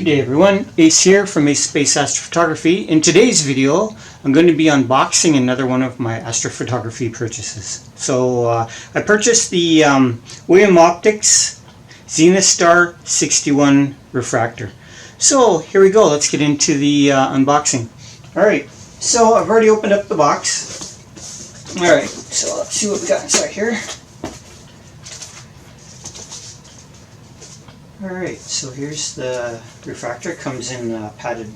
Good day everyone, Ace here from Ace Space Astrophotography. In today's video, I'm going to be unboxing another one of my astrophotography purchases. So I purchased the William Optics Zenithstar 61 refractor. So here we go, let's get into the unboxing. Alright, so I've already opened up the box. Alright, so let's see what we got inside here. Alright, so here's the refractor. It comes in a padded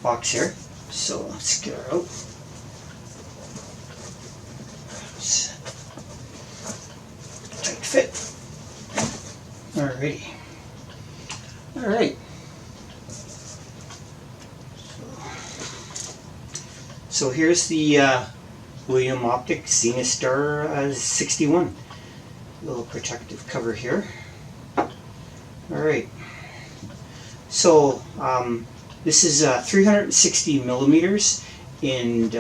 box here. So let's get her out. Tight fit. Alrighty. Alright. So here's the William Optics Zenithstar 61. Little protective cover here. Alright, so this is 360 millimeters, and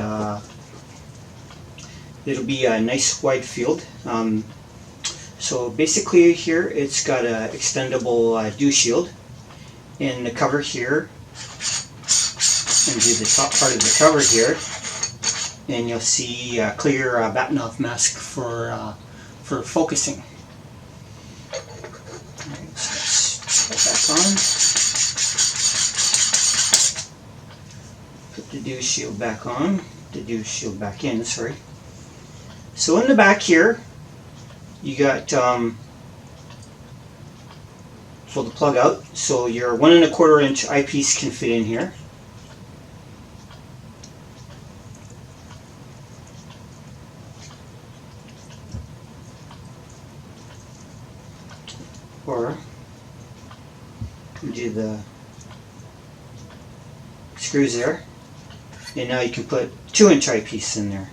it'll be a nice wide field. So basically here it's got an extendable dew shield, and the cover here, and do the top part of the cover here, and you'll see a clear Bahtinov mask for focusing. Alright, so let's put that on. Put the dew shield back on. The dew shield back in, sorry. So in the back here, you got pull the plug out, so your 1 1/4 inch eyepiece can fit in here. Or do the screws there, and now you can put 2 inch eyepiece in there.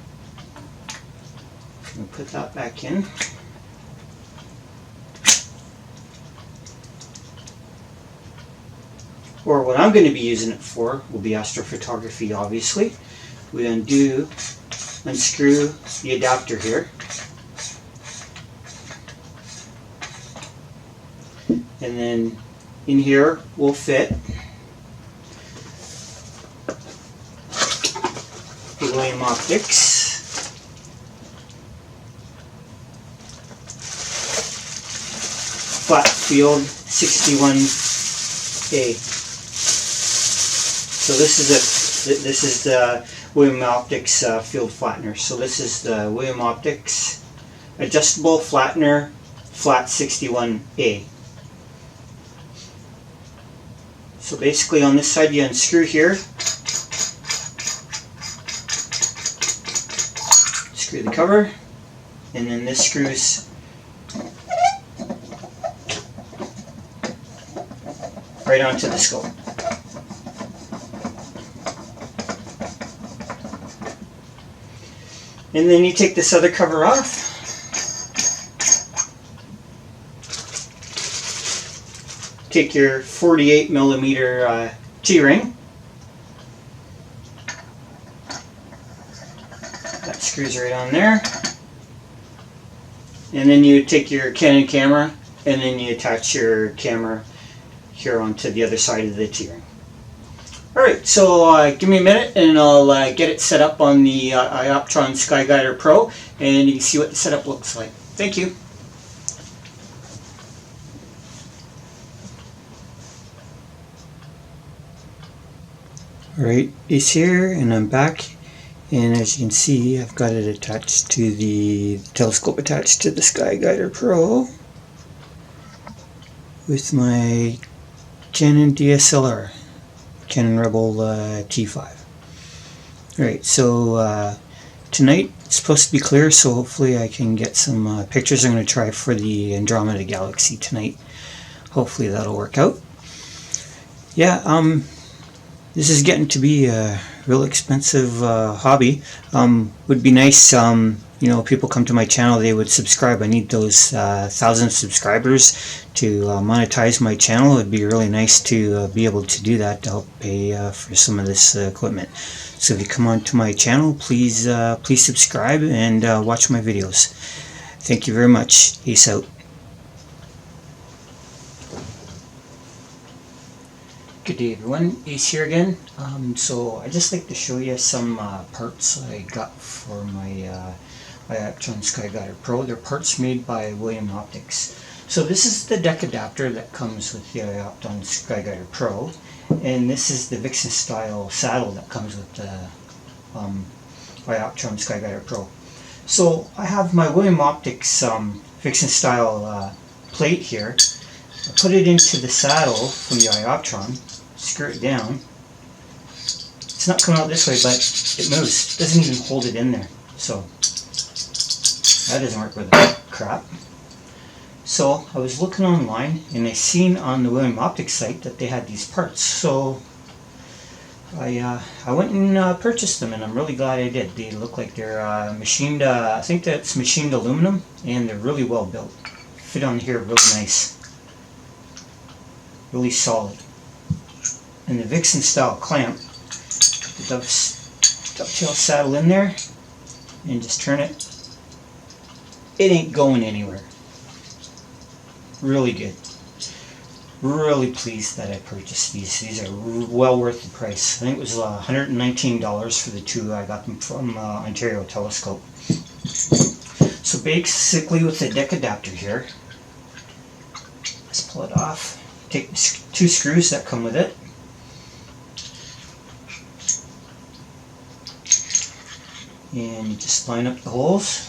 We'll put that back in. Or what I'm going to be using it for will be astrophotography, obviously. We unscrew the adapter here. And then in here will fit the William Optics flat field 61A. So this is the William Optics field flattener. So this is the William Optics adjustable flattener flat 61A. So basically on this side you unscrew here, screw the cover, and then this screws right onto the scope. And then you take this other cover off. Take your 48 millimeter T-ring. That screws right on there. And then you take your Canon camera, and then you attach your camera here onto the other side of the T-ring. Alright, so give me a minute and I'll get it set up on the Ioptron SkyGuider Pro, and you can see what the setup looks like. Thank you. Alright, Ace here, and I'm back, and as you can see I've got it attached to the telescope attached to the SkyGuider Pro with my Canon DSLR, Canon Rebel T5. Alright, so tonight it's supposed to be clear, so hopefully I can get some pictures. I'm going to try for the Andromeda Galaxy tonight. Hopefully that'll work out. Yeah, this is getting to be a real expensive hobby. Would be nice, you know, people come to my channel, they would subscribe. I need those 1,000 subscribers to monetize my channel. It would be really nice to be able to do that to help pay for some of this equipment. So if you come onto my channel, please please subscribe and watch my videos. Thank you very much. Peace out. day everyone, Ace here again. So I just like to show you some parts I got for my Ioptron SkyGuider Pro. They're parts made by William Optics. So this is the deck adapter that comes with the Ioptron SkyGuider Pro, and this is the Vixen style saddle that comes with the Ioptron SkyGuider Pro. So I have my William Optics Vixen style plate here. I put it into the saddle from the Ioptron, screw it down. It's not coming out this way, but it moves. It doesn't even hold it in there. So that doesn't work with the crap. So I was looking online and I seen on the William Optics site that they had these parts. So I went and purchased them, and I'm really glad I did. They look like they're machined, I think that's machined aluminum, and they're really well built. Fit on here really nice. Really solid. And the Vixen style clamp, put the dovetail saddle in there and just turn it. It ain't going anywhere. Really good. Really pleased that I purchased these. These are well worth the price. I think it was $119 for the two. I got them from Ontario Telescope. So basically with the deck adapter here, let's pull it off. Take the two screws that come with it. And you just line up the holes.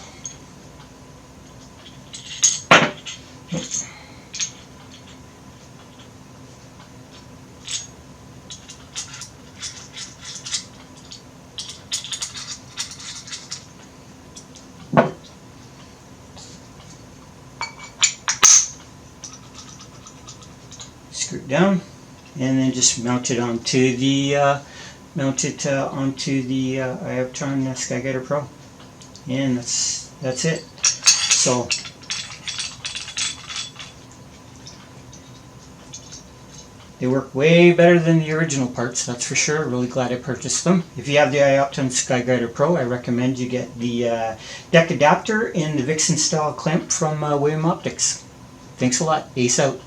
Screw it down, and then just mount it onto the Ioptron SkyGuider Pro, and that's it. So they work way better than the original parts, that's for sure. Really glad I purchased them. If you have the Ioptron SkyGuider Pro, I recommend you get the deck adapter and the Vixen style clamp from William Optics. Thanks a lot. Ace out.